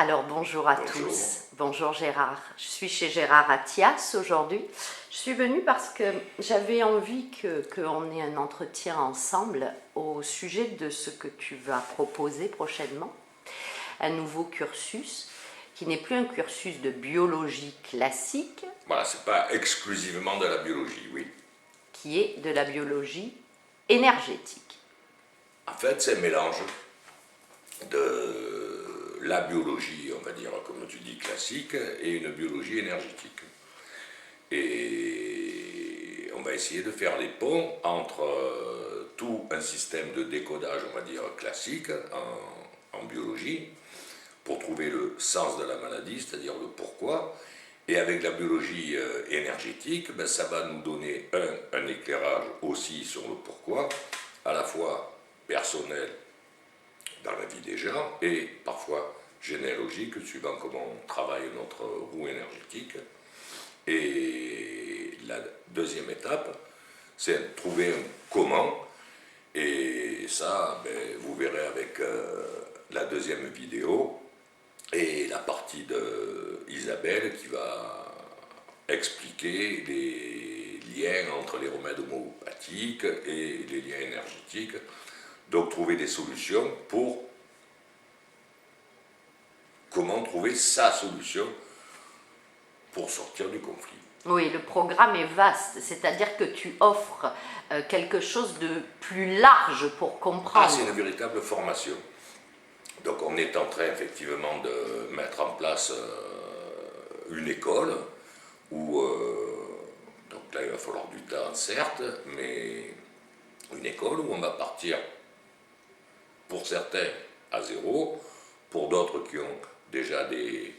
Alors bonjour à Bonjour. tous, bonjour Gérard. Je suis chez Gérard Attias aujourd'hui. Je suis venue parce que j'avais envie qu'on ait un entretien ensemble au sujet de ce que tu vas proposer prochainement. Un nouveau cursus qui n'est plus un cursus de biologie classique, Voilà, c'est pas exclusivement de la biologie, oui. qui est de la biologie énergétique. En fait, c'est un mélange de la biologie, on va dire, comme tu dis, classique, et une biologie énergétique. Et on va essayer de faire les ponts entre tout un système de décodage, on va dire, classique en biologie, pour trouver le sens de la maladie, c'est-à-dire le pourquoi. Et avec la biologie énergétique, ben, ça va nous donner un éclairage aussi sur le pourquoi, à la fois personnel dans la vie des gens et parfois généalogique, suivant comment on travaille notre roue énergétique. Et la deuxième étape, c'est de trouver un comment. Et ça, ben, vous verrez avec la deuxième vidéo et la partie de Isabelle qui va expliquer les liens entre les remèdes homéopathiques et les liens énergétiques. Donc trouver des solutions pour comment trouver sa solution pour sortir du conflit. Oui, le programme est vaste, c'est-à-dire que tu offres quelque chose de plus large pour comprendre. Ah, c'est une véritable formation. Donc on est en train effectivement de mettre en place une école où, donc là il va falloir du temps certes, mais une école où on va partir pour certains à zéro, pour d'autres qui ont déjà des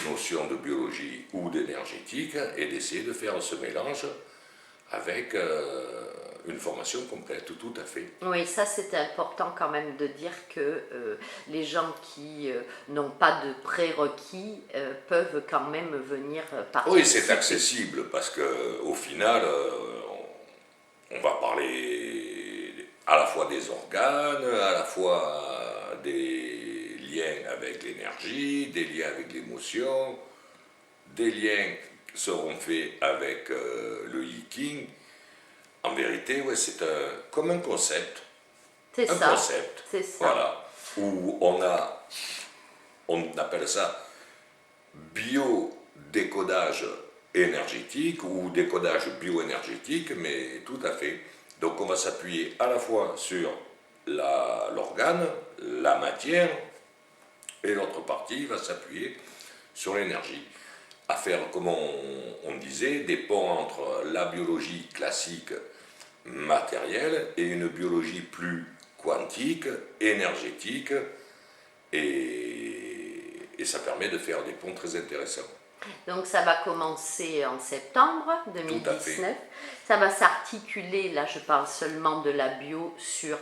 notions de biologie ou d'énergétique, et d'essayer de faire ce mélange avec une formation complète, tout à fait. Oui, ça c'est important quand même de dire que les gens qui n'ont pas de prérequis peuvent quand même venir participer. Oui, c'est accessible parce qu'au final, on va parler à la fois des organes, à la fois des liens avec l'énergie, des liens avec l'émotion, des liens seront faits avec le Yiking. En vérité, ouais, c'est comme un concept. C'est Un ça. concept. C'est ça. Voilà. Où on appelle ça biodécodage énergétique ou décodage bioénergétique, mais tout à fait. Donc on va s'appuyer à la fois sur l'organe, la matière, et l'autre partie va s'appuyer sur l'énergie. À faire, comme on disait, des ponts entre la biologie classique matérielle et une biologie plus quantique, énergétique, et ça permet de faire des ponts très intéressants. Donc ça va commencer en septembre Tout à fait. 2019. Ça va s'articuler, là je parle seulement de la bio, sur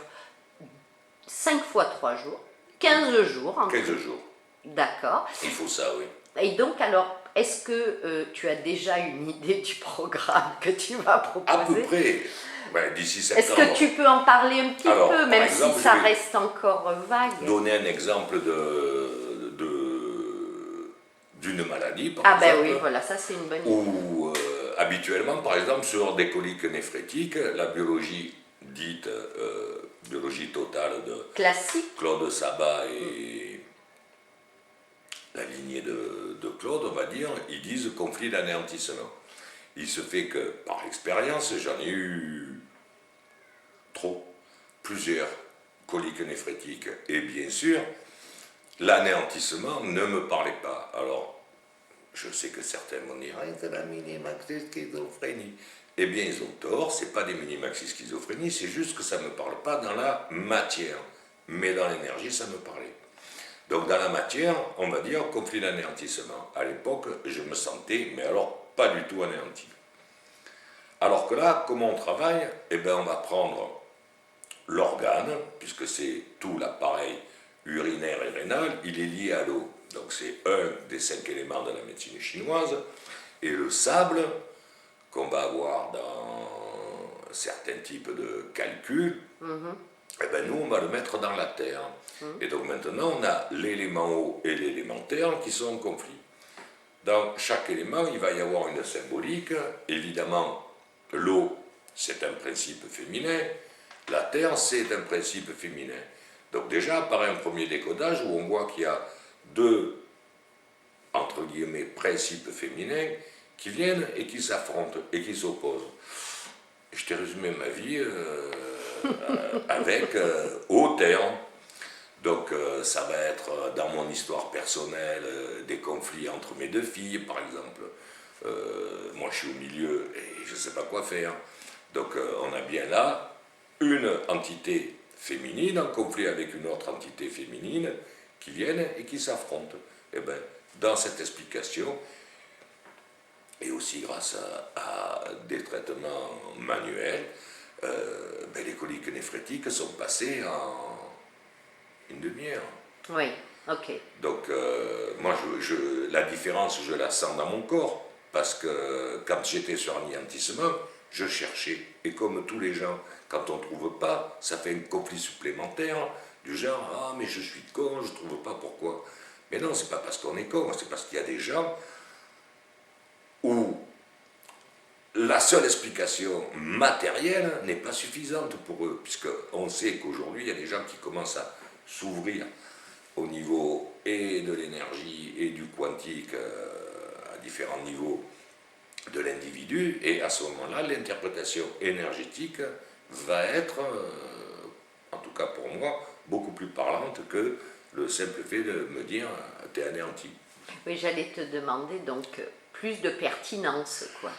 5 fois 3 jours, 15 jours en 15 tout. jours. D'accord. Il faut ça, oui. Et donc alors, est-ce que tu as déjà une idée du programme que tu vas proposer? À peu près, ben, d'ici Est-ce septembre. que tu peux en parler un petit Alors, peu, par même exemple, si ça je vais reste encore vague? donner un exemple d'une maladie, par Ah ben exemple, oui, voilà, ça c'est une bonne idée. où habituellement, par exemple, sur des coliques néphrétiques, la biologie dite biologie totale de Classique. Claude Sabat et la lignée de Claude, on va dire, ils disent conflit d'anéantissement. Il se fait que, par expérience, j'en ai eu plusieurs coliques néphrétiques, et bien sûr, l'anéantissement ne me parlait pas. Alors, je sais que certains vont dire, ah, c'est la mini-maxi-schizophrénie. Eh bien, ils ont tort, c'est pas des mini-maxi-schizophrénie, c'est juste que ça ne me parle pas dans la matière. Mais dans l'énergie, ça me parlait. Donc, dans la matière, on va dire conflit d'anéantissement. À l'époque, je me sentais, mais alors, pas du tout anéanti. Alors que là, comment on travaille? Eh bien, on va prendre l'organe, puisque c'est tout l'appareil urinaire et rénal, il est lié à l'eau. Donc c'est un des 5 éléments de la médecine chinoise. Et le sable, qu'on va avoir dans certains types de calculs, eh ben nous, on va le mettre dans la terre. Et donc maintenant, on a l'élément eau et l'élément terre qui sont en conflit. Dans chaque élément, il va y avoir une symbolique. Évidemment, l'eau, c'est un principe féminin. La terre, c'est un principe féminin. Donc déjà apparaît un premier décodage où on voit qu'il y a deux, entre guillemets, principes féminins qui viennent et qui s'affrontent et qui s'opposent. Je t'ai résumé ma vie avec eau, terre. Donc ça va être dans mon histoire personnelle des conflits entre mes deux filles, par exemple. Moi je suis au milieu et je ne sais pas quoi faire. Donc on a bien là une entité féminine en conflit avec une autre entité féminine qui viennent et qui s'affrontent. Et bien dans cette explication, et aussi grâce à des traitements manuels, ben les coliques néphrétiques sont passées en une demi-heure. Oui, ok. Donc, moi, la différence, je la sens dans mon corps, parce que quand j'étais sur anéantissement, je cherchais. Et comme tous les gens, quand on ne trouve pas, ça fait un conflit supplémentaire, du genre, ah, mais je suis con, je ne trouve pas pourquoi. Mais non, c'est pas parce qu'on est con, c'est parce qu'il y a des gens où la seule explication matérielle n'est pas suffisante pour eux, puisqu'on sait qu'aujourd'hui, il y a des gens qui commencent à s'ouvrir au niveau et de l'énergie et du quantique à différents niveaux de l'individu, et à ce moment-là, l'interprétation énergétique va être, en tout cas pour moi, beaucoup plus parlante que le simple fait de me dire « t'es anéanti ». Oui, j'allais te demander donc plus de pertinence, quoi.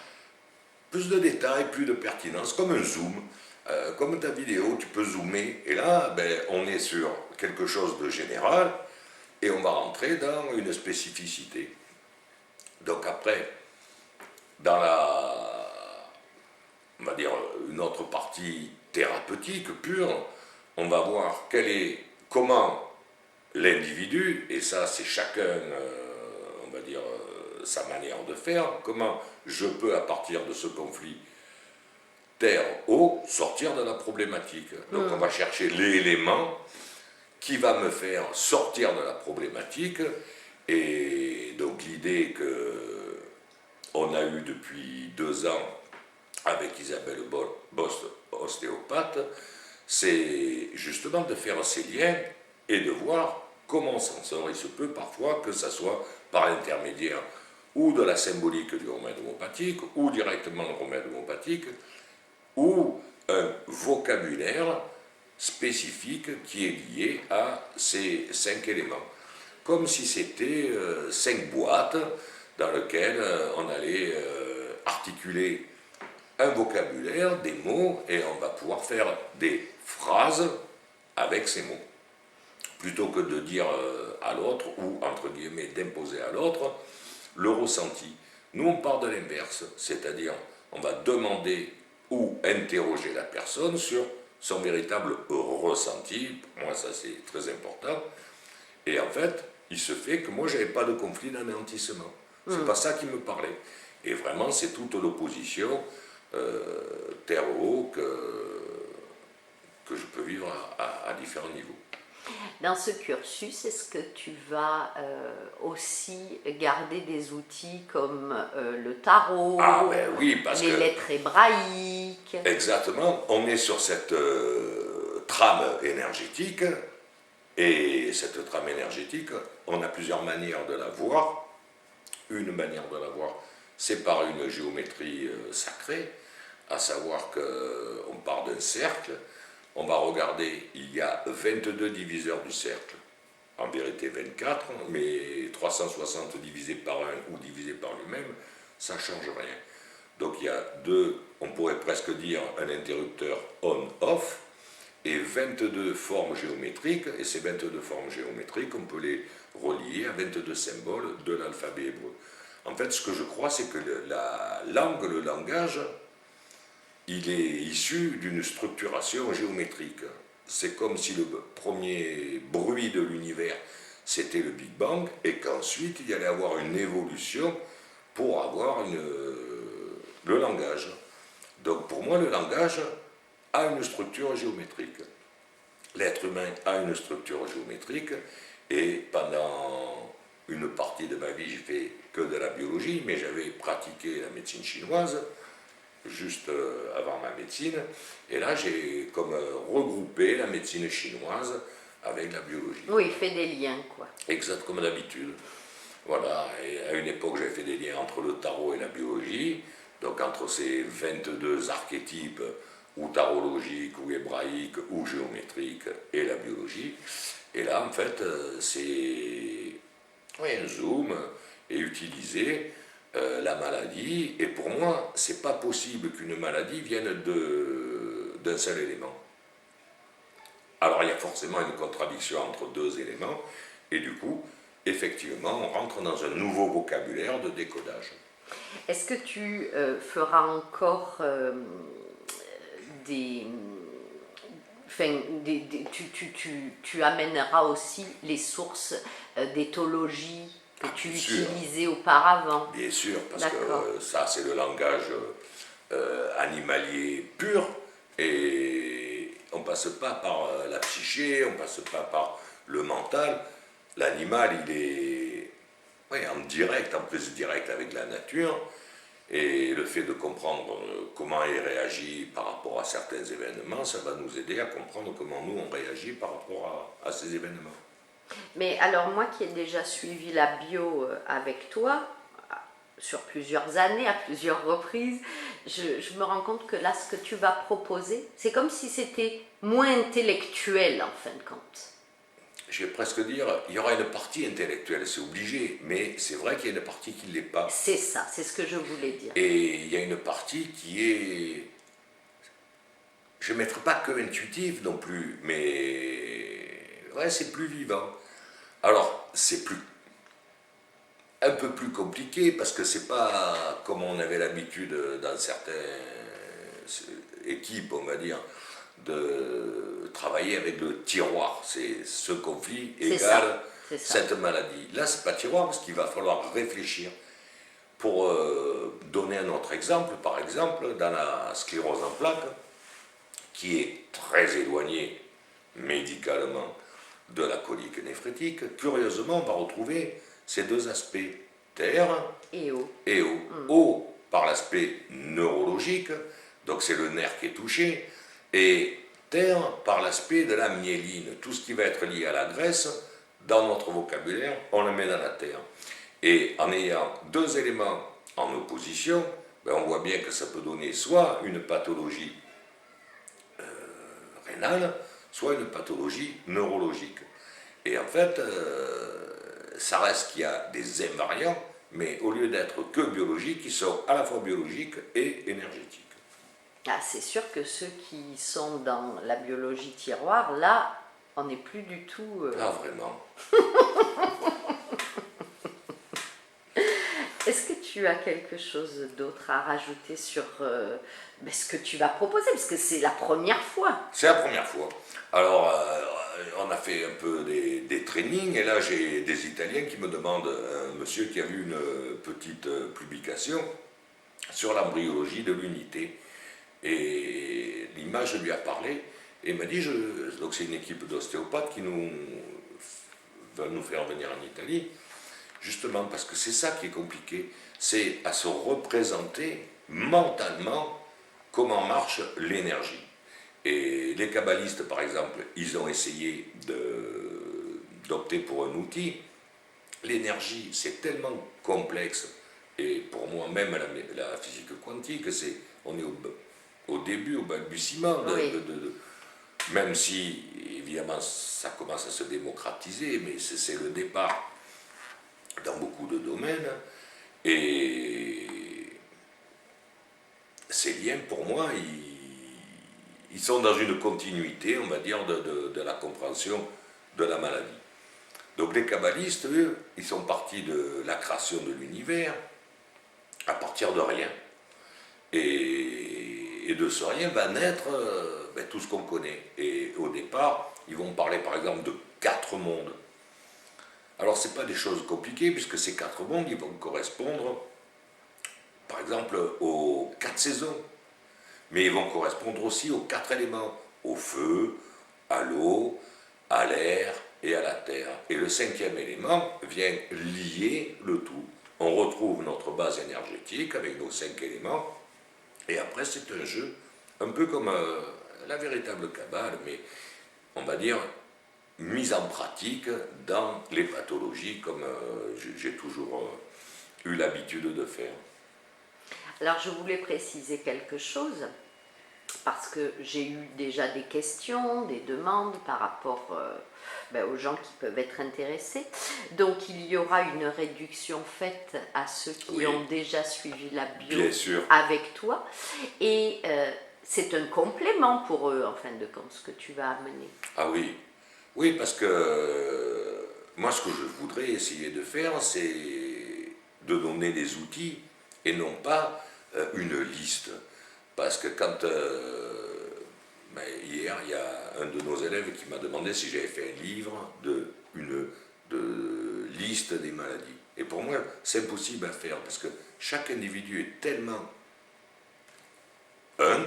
Plus de détails, plus de pertinence, comme un zoom. Comme ta vidéo, tu peux zoomer, et là, ben, on est sur quelque chose de général, et on va rentrer dans une spécificité. Donc après, dans on va dire, une autre partie thérapeutique pure, on va voir comment l'individu, et ça c'est chacun, on va dire, sa manière de faire, comment je peux à partir de ce conflit terre-eau, sortir de la problématique. Donc on va chercher l'élément qui va me faire sortir de la problématique. Et donc l'idée qu'on a eue depuis 2 ans avec Isabelle Bost, ostéopathe, c'est justement de faire ces liens et de voir comment on s'en sort. Il se peut parfois que ça soit par l'intermédiaire ou de la symbolique du remède homopathique, ou directement le remède homopathique, ou un vocabulaire spécifique qui est lié à ces 5 éléments. Comme si c'était 5 boîtes dans lesquelles on allait articuler un vocabulaire, des mots, et on va pouvoir faire des phrases avec ces mots. Plutôt que de dire à l'autre, ou entre guillemets d'imposer à l'autre, le ressenti. Nous, on part de l'inverse, c'est-à-dire on va demander ou interroger la personne sur son véritable ressenti. Pour moi, ça c'est très important. Et en fait, il se fait que moi, je n'avais pas de conflit d'anéantissement. C'est pas ça qui me parlait. Et vraiment, c'est toute l'opposition terre-eau que je peux vivre à différents niveaux. Dans ce cursus, est-ce que tu vas aussi garder des outils comme le tarot, Ah ben oui, parce les lettres hébraïques? Exactement, on est sur cette trame énergétique, et cette trame énergétique, on a plusieurs manières de la voir. Une manière de la voir, c'est par une géométrie sacrée, à savoir qu'on part d'un cercle. On va regarder, il y a 22 diviseurs du cercle, en vérité 24, mais 360 divisé par 1 ou divisé par lui-même, ça ne change rien. Donc il y a on pourrait presque dire un interrupteur on-off, et 22 formes géométriques, et ces 22 formes géométriques, on peut les relier à 22 symboles de l'alphabet hébreu. En fait, ce que je crois, c'est que la langue, le langage, il est issu d'une structuration géométrique. C'est comme si le premier bruit de l'univers, c'était le Big Bang, et qu'ensuite, il y allait avoir une évolution pour avoir le langage. Donc pour moi, le langage a une structure géométrique. l'être humain a une structure géométrique et pendant une partie de ma vie, j'ai fait que de la biologie, mais j'avais pratiqué la médecine chinoise juste avant ma médecine. Et là, j'ai comme regroupé la médecine chinoise avec la biologie. Oui, il fait des liens, quoi. Exact comme d'habitude. Voilà, et à une époque, j'avais fait des liens entre le tarot et la biologie, donc entre ces 22 archétypes, ou tarologiques, ou hébraïques, ou géométriques, et la biologie. Et là, en fait, c'est un zoom et utiliser la maladie. Et pour moi, c'est pas possible qu'une maladie vienne d'un seul élément. Alors, il y a forcément une contradiction entre deux éléments, et du coup, effectivement, on rentre dans un nouveau vocabulaire de décodage. Est-ce que tu feras encore tu amèneras aussi les sources d'éthologie que tu utilisais auparavant? Bien sûr, parce que ça, c'est le langage animalier pur, et on ne passe pas par la psyché, on ne passe pas par le mental. L'animal, il est en direct, en plus direct avec la nature, et le fait de comprendre comment il réagit par rapport à certains événements, ça va nous aider à comprendre comment nous on réagit par rapport à ces événements. Mais alors moi qui ai déjà suivi la bio avec toi, sur plusieurs années, à plusieurs reprises, je me rends compte que là, ce que tu vas proposer, c'est comme si c'était moins intellectuel en fin de compte. Je vais presque dire, il y aura une partie intellectuelle, c'est obligé, mais c'est vrai qu'il y a une partie qui ne l'est pas. C'est ça, c'est ce que je voulais dire. Et il y a une partie qui est, je ne mettrai pas que intuitive non plus, mais ouais, c'est plus vivant. Alors, c'est un peu plus compliqué parce que c'est pas comme on avait l'habitude dans certaines équipes, on va dire, de travailler avec le tiroir. C'est ce conflit égale cette maladie. Là, c'est pas tiroir parce qu'il va falloir réfléchir. Pour donner un autre exemple, par exemple, dans la sclérose en plaques, qui est très éloignée médicalement de la colique néphrétique, curieusement, on va retrouver ces deux aspects, terre et eau. Eau par l'aspect neurologique, donc c'est le nerf qui est touché, et terre par l'aspect de la myéline. Tout ce qui va être lié à la graisse, dans notre vocabulaire, on le met dans la terre. Et en ayant deux éléments en opposition, on voit bien que ça peut donner soit une pathologie rénale, soit une pathologie neurologique. Et en fait, ça reste qu'il y a des invariants, mais au lieu d'être que biologiques, ils sont à la fois biologiques et énergétiques. Ah, c'est sûr que ceux qui sont dans la biologie tiroir, là, on n'est plus du tout... Ah, vraiment. Est-ce que tu as quelque chose d'autre à rajouter sur ce que tu vas proposer? Parce que c'est la première fois. C'est la première fois. Alors, on a fait un peu des trainings, et là, j'ai des Italiens qui me demandent, un monsieur qui a vu une petite publication sur l'embryologie de l'unité. Et l'image lui a parlé, et il m'a dit, donc c'est une équipe d'ostéopathes qui va nous faire venir en Italie, justement parce que c'est ça qui est compliqué, c'est à se représenter mentalement comment marche l'énergie. Et les kabbalistes, par exemple, ils ont essayé d'opter pour un outil. L'énergie, c'est tellement complexe, et pour moi, même la physique quantique, on est au début, au balbutiement, même si, évidemment, ça commence à se démocratiser, mais c'est le départ dans beaucoup de domaines, et ces liens, pour moi, ils sont dans une continuité, on va dire, de la compréhension de la maladie. Donc les kabbalistes, eux, ils sont partis de la création de l'univers à partir de rien. Et de ce rien va naître tout ce qu'on connaît. Et au départ, ils vont parler par exemple de 4 mondes. Alors ce n'est pas des choses compliquées, puisque ces 4 mondes, ils vont correspondre par exemple aux 4 saisons. Mais ils vont correspondre aussi aux 4 éléments, au feu, à l'eau, à l'air et à la terre. Et le cinquième élément vient lier le tout. On retrouve notre base énergétique avec nos 5 éléments. Et après, c'est un jeu, un peu comme la véritable Kabbale, mais on va dire mise en pratique dans les pathologies, comme j'ai toujours eu l'habitude de faire. Alors je voulais préciser quelque chose, parce que j'ai eu déjà des questions, des demandes par rapport aux gens qui peuvent être intéressés. Donc il y aura une réduction faite à ceux qui Oui. ont déjà suivi la bio Bien sûr. avec toi. Et c'est un complément pour eux, en fin de compte, ce que tu vas amener. Ah oui, oui, parce que moi, ce que je voudrais essayer de faire, c'est de donner des outils et non pas une liste. Parce que quand, hier, il y a un de nos élèves qui m'a demandé si j'avais fait un livre de liste des maladies. Et pour moi, c'est impossible à faire, parce que chaque individu est tellement un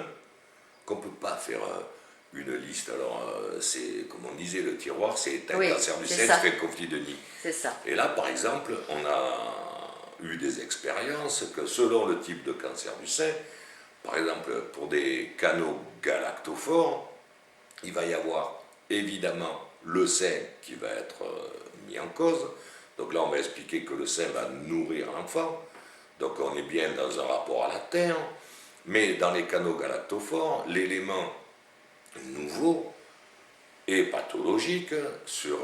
qu'on ne peut pas faire une liste. Alors, c'est, comme on disait, le tiroir, c'est un cancer du sein, c'est un conflit de nid. C'est ça. Et là, par exemple, on a eu des expériences que selon le type de cancer du sein, par exemple, pour des canaux galactophores, il va y avoir évidemment le sein qui va être mis en cause. Donc là, on va expliquer que le sein va nourrir l'enfant. Donc on est bien dans un rapport à la Terre. Mais dans les canaux galactophores, l'élément nouveau et pathologique sur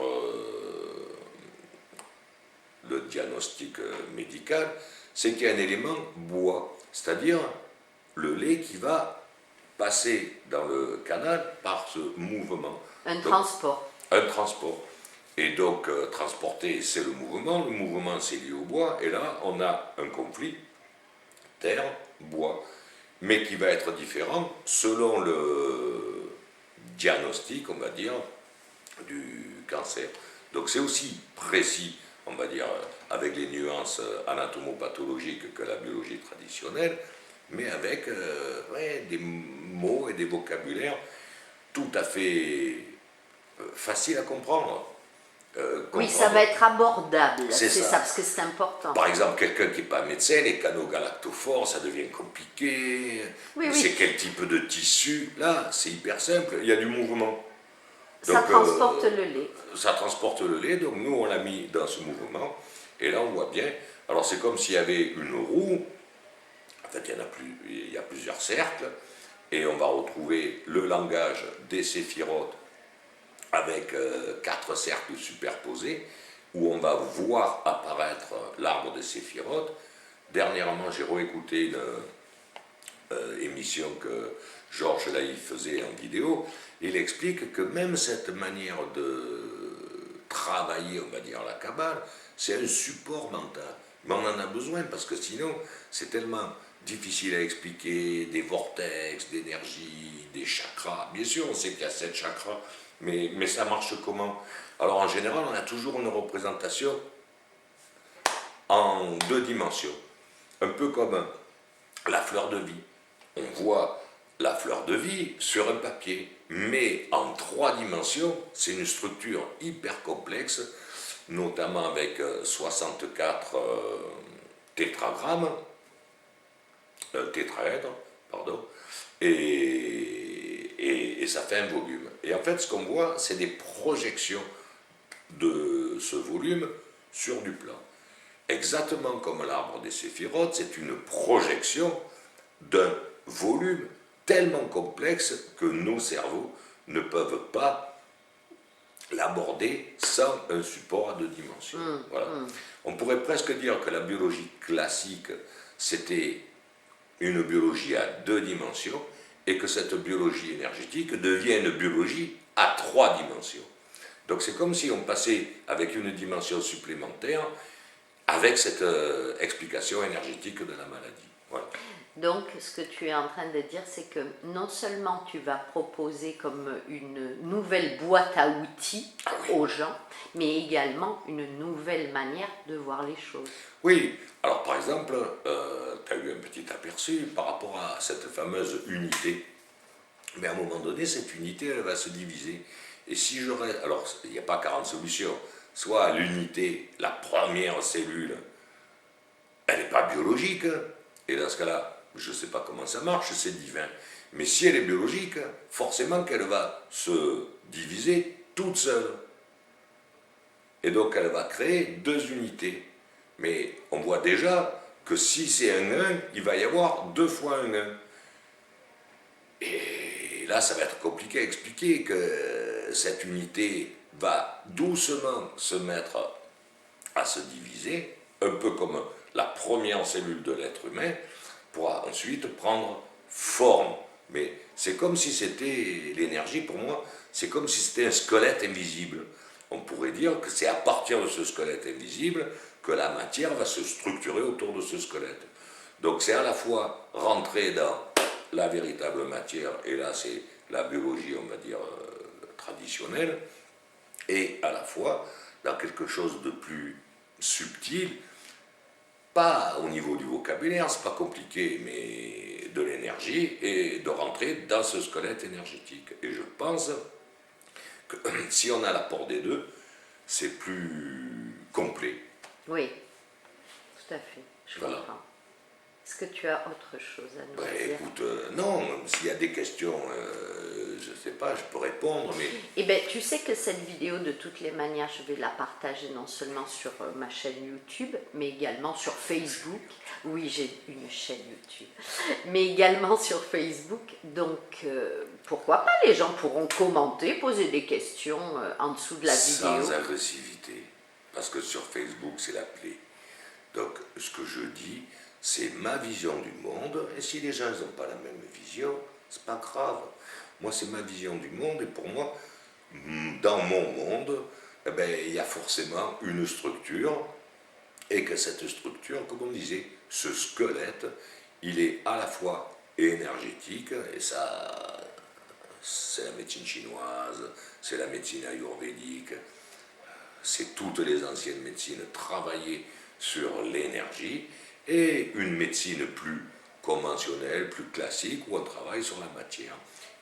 le diagnostic médical, c'est qu'il y a un élément bois, c'est-à-dire le lait qui va passer dans le canal par ce mouvement. Un transport. Un transport. Et donc, transporter, c'est le mouvement c'est lié au bois, et là, on a un conflit terre-bois, mais qui va être différent selon le diagnostic, on va dire, du cancer. Donc c'est aussi précis, on va dire, avec les nuances anatomopathologiques que la biologie traditionnelle, mais avec des mots et des vocabulaires tout à fait faciles à comprendre. Oui, ça va être abordable, c'est ça. ça, parce que c'est important. Par exemple, quelqu'un qui n'est pas médecin, les canaux galactophores, ça devient compliqué. Oui, c'est oui. quel type de tissu? Là, c'est hyper simple, il y a du mouvement. Ça transporte le lait. Ça transporte le lait, donc nous on l'a mis dans ce mouvement, et là on voit bien, alors c'est comme s'il y avait une roue, en fait il y a plusieurs cercles, et on va retrouver le langage des séphirotes avec 4 cercles superposés, où on va voir apparaître l'arbre des séphirotes. Dernièrement, j'ai réécouté une émission que Georges Laïf faisait en vidéo. Il explique que même cette manière de travailler, on va dire, la Kabbale, c'est un support mental. Mais on en a besoin, parce que sinon, c'est tellement difficile à expliquer, des vortex, d'énergie, des chakras. Bien sûr, on sait qu'il y a 7 chakras, mais ça marche comment? Alors en général, on a toujours une représentation en 2 dimensions. Un peu comme la fleur de vie. On voit la fleur de vie sur un papier, mais en 3 dimensions, c'est une structure hyper complexe, notamment avec 64 tétragrammes, tétraèdres, pardon, et ça fait un volume. Et en fait, ce qu'on voit, c'est des projections de ce volume sur du plan. Exactement comme l'arbre des séphirotes, c'est une projection d'un volume tellement complexe que nos cerveaux ne peuvent pas l'aborder sans un support à 2 dimensions. Voilà. On pourrait presque dire que la biologie classique, c'était une biologie à 2 dimensions, et que cette biologie énergétique devient une biologie à 3 dimensions. Donc c'est comme si on passait avec une dimension supplémentaire avec cette explication énergétique de la maladie. Voilà. Donc, ce que tu es en train de dire, c'est que non seulement tu vas proposer comme une nouvelle boîte à outils aux gens, mais également une nouvelle manière de voir les choses. Oui, alors par exemple, tu as eu un petit aperçu par rapport à cette fameuse unité. Mais à un moment donné, cette unité, elle va se diviser. Et si je reste, alors il n'y a pas 40 solutions, soit l'unité, la première cellule, elle n'est pas biologique, et dans ce cas-là, je ne sais pas comment ça marche, c'est divin. Mais si elle est biologique, forcément qu'elle va se diviser toute seule. Et donc elle va créer deux unités. Mais on voit déjà que si c'est un 1, il va y avoir 2 fois un 1. Et là, ça va être compliqué à expliquer que cette unité va doucement se mettre à se diviser, un peu comme la première cellule de l'être humain, pour ensuite prendre forme. Mais c'est comme si c'était l'énergie, pour moi, c'est comme si c'était un squelette invisible. On pourrait dire que c'est à partir de ce squelette invisible que la matière va se structurer autour de ce squelette. Donc c'est à la fois rentrer dans la véritable matière, et là c'est la biologie, on va dire, traditionnelle, et à la fois dans quelque chose de plus subtil, pas au niveau du vocabulaire, c'est pas compliqué, mais de l'énergie, et de rentrer dans ce squelette énergétique. Et je pense que si on a l'apport des deux, c'est plus complet. Oui, tout à fait, je Voilà. comprends. Est-ce que tu as autre chose à nous dire? Écoute, non, s'il y a des questions, je ne sais pas, je peux répondre, mais... Eh bien, tu sais que cette vidéo, de toutes les manières, je vais la partager non seulement sur ma chaîne YouTube, mais également sur Facebook. Oui, j'ai une chaîne YouTube, mais également sur Facebook. Donc, pourquoi pas, les gens pourront commenter, poser des questions en dessous de la vidéo. Sans agressivité, parce que sur Facebook, c'est la plaie. Donc, ce que je dis, c'est ma vision du monde, et si les gens n'ont pas la même vision, c'est pas grave. Moi, c'est ma vision du monde, et pour moi, dans mon monde, eh ben, il y a forcément une structure, et que cette structure, comme on disait, ce squelette, il est à la fois énergétique, et ça, c'est la médecine chinoise, c'est la médecine ayurvédique, c'est toutes les anciennes médecines travaillées sur l'énergie, et une médecine plus conventionnelle, plus classique, où on travaille sur la matière.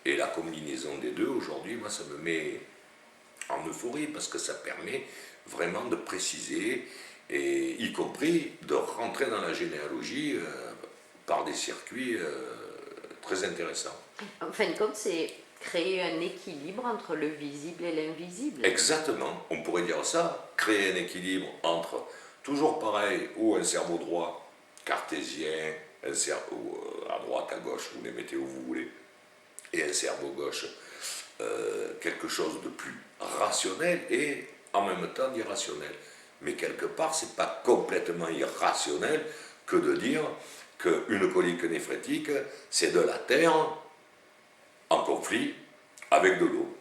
Et la combinaison des deux, aujourd'hui, moi, ça me met en euphorie, parce que ça permet vraiment de préciser, et y compris de rentrer dans la généalogie par des circuits très intéressants. En fin de compte, c'est créer un équilibre entre le visible et l'invisible. Exactement, on pourrait dire ça, créer un équilibre entre, toujours pareil, ou un cerveau droit cartésien, un cerveau à droite, à gauche, vous les mettez où vous voulez, et un cerveau gauche, quelque chose de plus rationnel et en même temps d'irrationnel. Mais quelque part, c'est pas complètement irrationnel que de dire qu'une colique néphrétique, c'est de la terre en conflit avec de l'eau.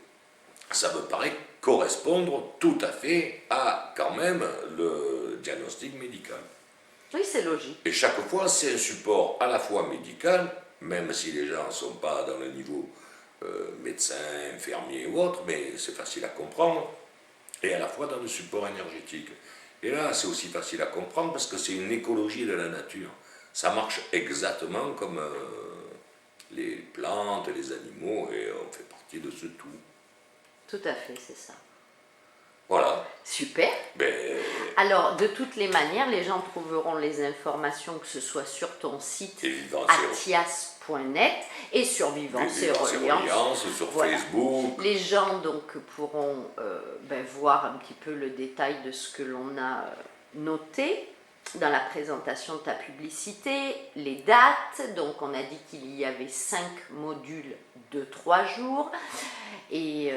Ça me paraît correspondre tout à fait à, quand même, le diagnostic médical. Oui, c'est logique. Et chaque fois, c'est un support à la fois médical, même si les gens ne sont pas dans le niveau médecin, infirmier ou autre, mais c'est facile à comprendre, et à la fois dans le support énergétique. Et là, c'est aussi facile à comprendre parce que c'est une écologie de la nature. Ça marche exactement comme les plantes, les animaux, et on fait partie de ce tout. Tout à fait, c'est ça. Voilà. Super. Ben, Alors, de toutes les manières, les gens trouveront les informations, que ce soit sur ton site et Vivance atias.net et sur Vivance et Reliance. sur Voilà. Facebook. Les gens donc pourront voir un petit peu le détail de ce que l'on a noté dans la présentation de ta publicité, les dates. Donc on a dit qu'il y avait 5 modules de 3 jours. Et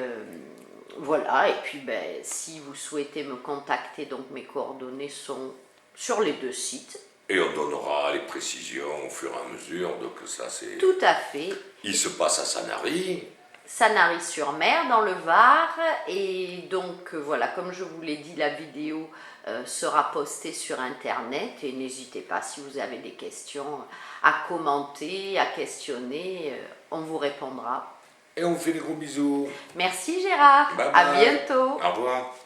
voilà, et puis si vous souhaitez me contacter, donc mes coordonnées sont sur les 2 sites. Et on donnera les précisions au fur et à mesure, donc ça c'est... Tout à fait. Il se passe à Sanary. Sanary-sur-Mer, dans le Var, et donc voilà, comme je vous l'ai dit, la vidéo sera postée sur internet, et n'hésitez pas, si vous avez des questions, à commenter, à questionner, on vous répondra. Et on fait des gros bisous. Merci Gérard, Bye à bye. bientôt. Au revoir.